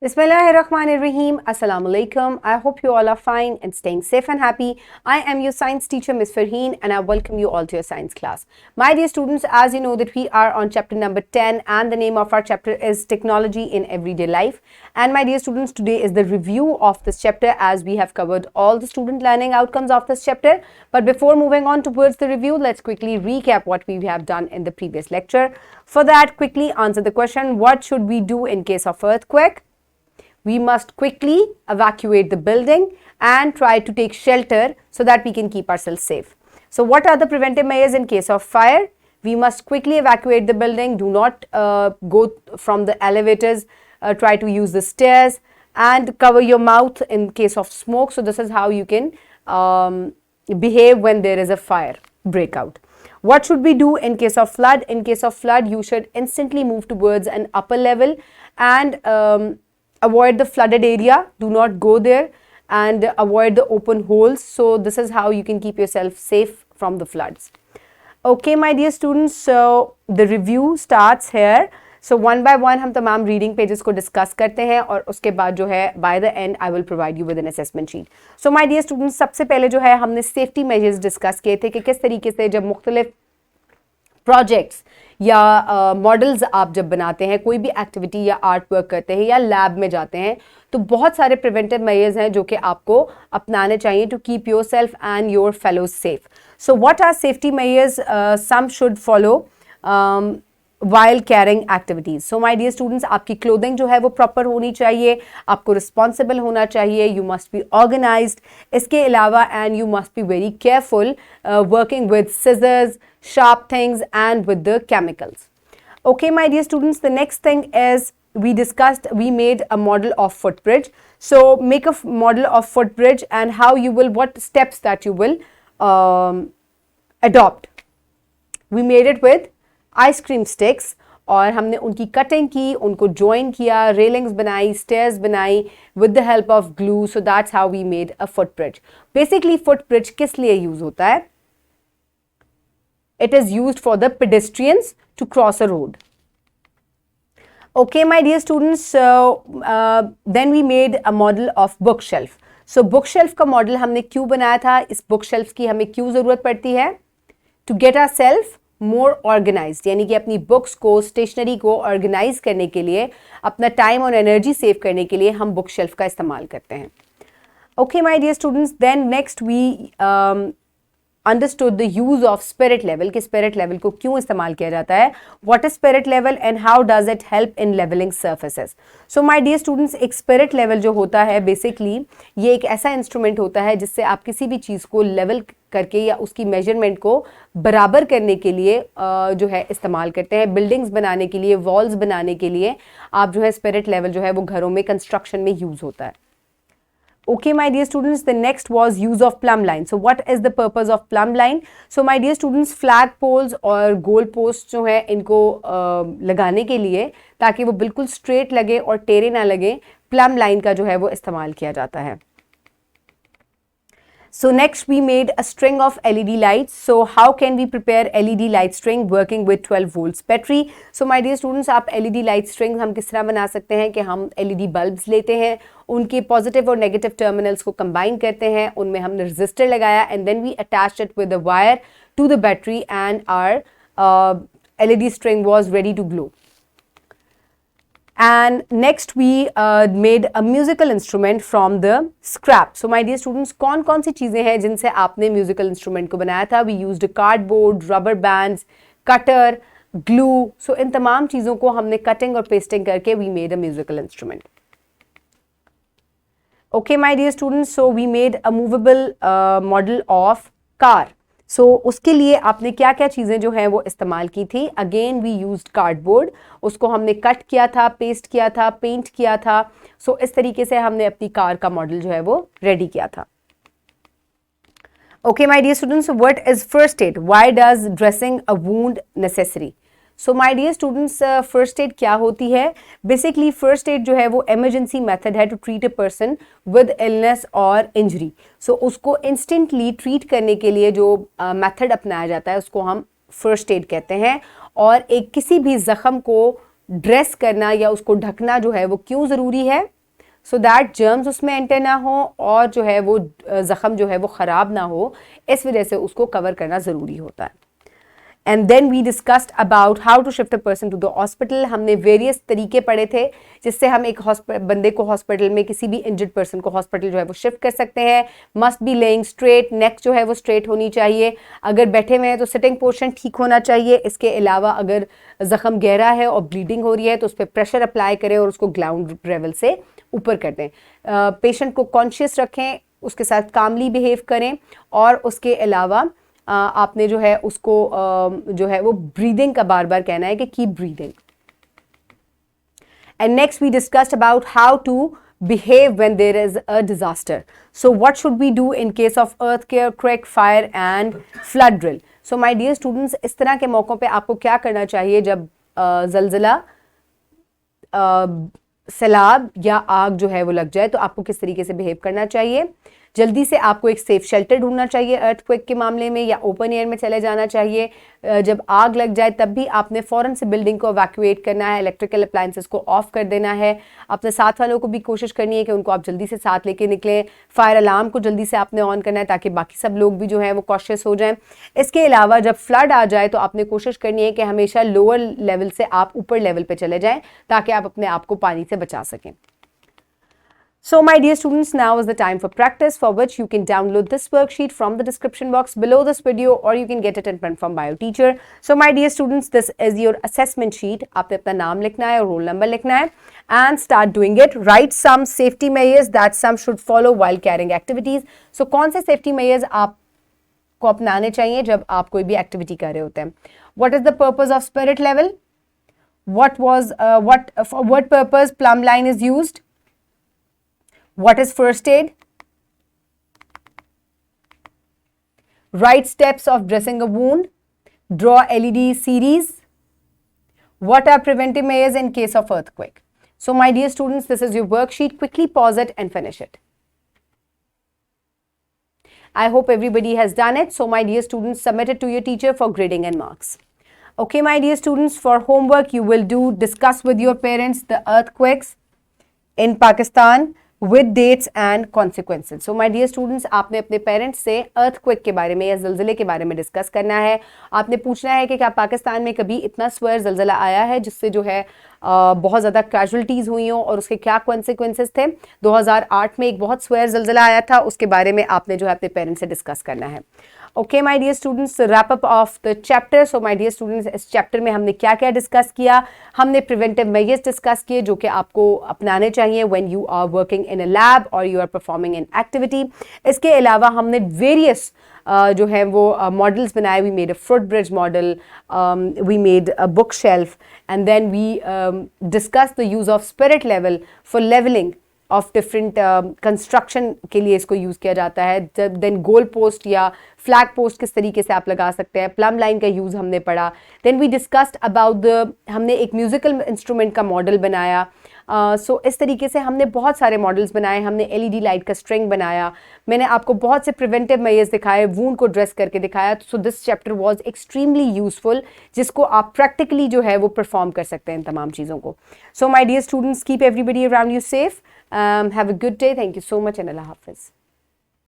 Bismillahirrahmanirrahim. Assalamu alaikum. I hope you all are fine and staying safe and happy. I am your science teacher, Ms. Farheen, and I welcome you all to your science class. My dear students, as you know that we are on chapter number 10 and the name of our chapter is Technology in Everyday Life. And my dear students, today is the review of this chapter as we have covered all the student learning outcomes of this chapter. But before moving on towards the review, let's quickly recap what we have done in the previous lecture. For that, quickly answer the question, what should we do in case of earthquake? We must quickly evacuate the building and try to take shelter so that we can keep ourselves safe. So what are the preventive measures in case of fire? We must quickly evacuate the building. Do not go from the elevators. Try to use the stairs and cover your mouth in case of smoke. So this is how you can behave when there is a fire breakout. What should we do in case of flood? In case of flood, you should instantly move towards an upper level and avoid the flooded area. Do not go there and avoid the open holes. So this is how you can keep yourself safe from the floods. Okay, my dear students, so the review starts here. So one by one हम तमाम reading pages को discuss करते हैं और उसके बाद जो है by the end I will provide you with an assessment sheet. So my dear students, सबसे पहले जो है हमने safety measures discuss किए थे कि किस तरीके से जब मुख्तलिफ प्रोजेक्ट्स या मॉडल्स आप जब बनाते हैं, कोई भी एक्टिविटी या आर्ट वर्क करते हैं या लैब में जाते हैं, तो बहुत सारे प्रिवेंटिव मेजर्स हैं जो कि आपको अपनाने चाहिए to keep yourself and your fellows safe. So what are safety measures some should follow while carrying activities. So my dear students, आपकी क्लोथिंग जो है वो प्रॉपर होनी चाहिए, आपको रिस्पॉन्सिबल होना चाहिए, यू मस्ट बी ऑर्गेनाइज्ड. इसके अलावा and you must be very careful working with scissors, sharp things and with the chemicals. Okay, my dear students, the next thing is we made a model of footbridge. So make a model of footbridge and what steps that you will adopt. We made it with ice cream sticks और हमने उनकी cutting की, उनको join किया, railings बनाई, stairs बनाई with the help of glue. So that's how we made a footbridge. Basically footbridge किस लिए यूज होता है? It is used for the pedestrians to cross a road. Okay, my dear students, so then we made a model of bookshelf. So bookshelf का model हमने क्यों बनाया था? इस bookshelf की हमें क्यों ज़रूरत पड़ती है? To get ourselves more organized, यानी कि अपनी books को, stationery को organize करने के लिए, अपना time और energy save करने के लिए हम bookshelf का इस्तेमाल करते हैं. Okay, my dear students, then next we understood the use of spirit level कि spirit level को क्यों इस्तेमाल किया जाता है. What is spirit level and how does it help in leveling surfaces? So my dear students, एक spirit level जो होता है basically ये एक ऐसा instrument होता है जिससे आप किसी भी चीज़ को level करके या उसकी measurement को बराबर करने के लिए जो है इस्तेमाल करते हैं. buildings बनाने के लिए, walls बनाने के लिए आप जो है spirit level जो है वो घरों में construction में use होता है. Okay, my dear students, the next was use of plumb line. So what is the purpose of plumb line? So my dear students, flag poles और goal posts जो है इनको लगाने के लिए ताकि वो बिल्कुल straight लगे और टेढ़े ना लगे, plumb line का जो है वो इस्तेमाल किया जाता है. So next we made a string of LED lights. So how can we prepare LED light string working with 12 volts battery? So my dear students, आप LED light strings हम किस तरह बना सकते हैं कि हम LED bulbs लेते हैं, उनके positive और negative terminals को combine करते हैं, उनमें हमने resistor लगाया and then we attached it with a wire to the battery and our LED string was ready to glow. And next we made a musical instrument from the scrap. So my dear students, कौन सी चीज़ें हैं जिनसे आपने musical instrument को बनाया था? We used a cardboard, rubber bands, cutter, glue. So इन तमाम चीज़ों को हमने cutting और pasting करके we made a musical instrument. Okay, my dear students, so we made a movable model of car. So उसके लिए आपने क्या क्या चीज़ें जो हैं वो इस्तेमाल की थी? Again we used cardboard. उसको हमने कट किया था, पेस्ट किया था, पेंट किया था. So इस तरीके से हमने अपनी कार का मॉडल जो है वो रेडी किया था. Okay, my dear students, what is first aid? Why does dressing a wound necessary? So my dear students, first aid क्या होती है? बेसिकली फर्स्ट एड जो है वो एमरजेंसी मेथड है to treat a person with illness और injury. सो उसको इंस्टेंटली ट्रीट करने के लिए जो मेथड अपनाया जाता है उसको हम फर्स्ट एड कहते हैं. और एक किसी भी ज़ख़म को ड्रेस करना या उसको ढकना जो है वो क्यों ज़रूरी है? सो दैट जर्म्स उसमें एंटर ना हो और जो है वो ज़ख़म जो है वो ख़राब ना हो, इस वजह से उसको कवर करना ज़रूरी होता है। And then we discussed about how to shift a person to the hospital. हमने वेरियस तरीके पढ़े थे जिससे हम एक बंदे को हॉस्पिटल में, किसी भी इंजर्ड पर्सन को हॉस्पिटल जो है वो शिफ्ट कर सकते हैं। मस्ट बी लेइंग स्ट्रेट, नेक जो है वो स्ट्रेट होनी चाहिए। अगर बैठे हुए हैं तो सिटिंग पोर्शन ठीक होना चाहिए। इसके अलावा अगर ज़ख़म गहरा है और ब्लीडिंग हो रही है तो उस पर प्रेशर अप्लाई करें और उसको ग्राउंड लेवल से ऊपर कर दें। पेशेंट को कॉन्शियस रखें, उसके साथ कामली बिहेव करें और उसके अलावा आपने जो है उसको जो है वो ब्रीदिंग का बार बार कहना है कि keep breathing. And next we discussed about how to behave when there is a disaster. So what should we do in case of earthquake, fire and flood drill? So my dear students, इस तरह के मौक़ों पे आपको क्या करना चाहिए जब ज़लज़ला, सैलाब या आग जो है वो लग जाए, तो आपको किस तरीके से बिहेव करना चाहिए? जल्दी से आपको एक सेफ शेल्टर ढूंढना चाहिए अर्थक्वेक के मामले में, या ओपन एयर में चले जाना चाहिए। जब आग लग जाए तब भी आपने फ़ौरन से बिल्डिंग को इवैक्यूएट करना है, इलेक्ट्रिकल अप्लायंसेस को ऑफ कर देना है। अपने साथ वालों को भी कोशिश करनी है कि उनको आप जल्दी से साथ लेके निकलें। फायर अलार्म को जल्दी से आपने ऑन करना है ताकि बाकी सब लोग भी जो है वो कॉशियस हो जाएं। इसके अलावा जब फ्लड आ जाए तो आपने कोशिश करनी है कि हमेशा लोअर लेवल से आप ऊपर लेवल पे चले जाएं ताकि आप अपने आप को पानी से बचा सकें। So my dear students, now is the time for practice, for which you can download this worksheet from the description box below this video, or you can get it in print from by your teacher. So my dear students, this is your assessment sheet. आपने अपना नाम लिखना है और roll number लिखना है and start doing it. Write some safety measures that some should follow while carrying activities. So कौन से safety measures आपको अपनाने चाहिए जब आप कोई भी एक्टिविटी कर रहे होते हैं? What is the purpose of spirit level? For what purpose plumb line is used? What is first aid? Right steps of dressing a wound. Draw LED series. What are preventive measures in case of earthquake? So my dear students, this is your worksheet. Quickly pause it and finish it. I hope everybody has done it. So my dear students, submit it to your teacher for grading and marks. Okay, my dear students, for homework, you will discuss with your parents the earthquakes in Pakistan with dates and consequences. So my dear students, आपने अपने parents से earthquake के बारे में या ज़लज़ले के बारे में डिस्कस करना है। आपने पूछना है कि क्या पाकिस्तान में कभी इतना स्वेयर ज़लज़ला आया है जिससे जो है बहुत ज़्यादा कैजुअल्टीज़ हुई हों और उसके क्या कॉन्सिक्वेंसेस थे। 2008 में एक बहुत स्वेयर ज़लज़ला आया था, उसके बारे में आपने जो है अपने पेरेंट्स से डिस्कस करना है। Okay my dear students, wrap up of the chapter. So my dear students, इस चैप्टर में हमने क्या क्या डिस्कस किया? हमने प्रिवेंटिव मेजर्स डिस्कस किए जो कि आपको अपनाने चाहिए when you are working in a lab और you are performing an activity. इसके अलावा हमने वेरियस जो है वो मॉडल्स बनाए। We made a fruit bridge model, we made a book shelf, and then we discuss the use of spirit level for levelling of different construction के लिए इसको यूज़ किया जाता है। देन गोल पोस्ट या फ्लैग पोस्ट किस तरीके से आप लगा सकते हैं, प्लम लाइन का यूज़ हमने पढ़ा। देन वी डिस्कस्ड अबाउट हमने एक म्यूज़िकल इंस्ट्रूमेंट का मॉडल बनाया। सो इस तरीके से हमने बहुत सारे मॉडल्स बनाए। हमने LED लाइट का स्ट्रिंग बनाया। मैंने आपको बहुत से प्रिवेंटिव मेजर्स दिखाए, वूंड को ड्रेस करके दिखाया। So this chapter was extremely useful, जिसको आप प्रैक्टिकली जो है वो परफॉर्म कर सकते हैं इन तमाम चीज़ों को। So my dear students, keep everybody around you safe. Have a good day. Thank you so much and Allah Hafiz.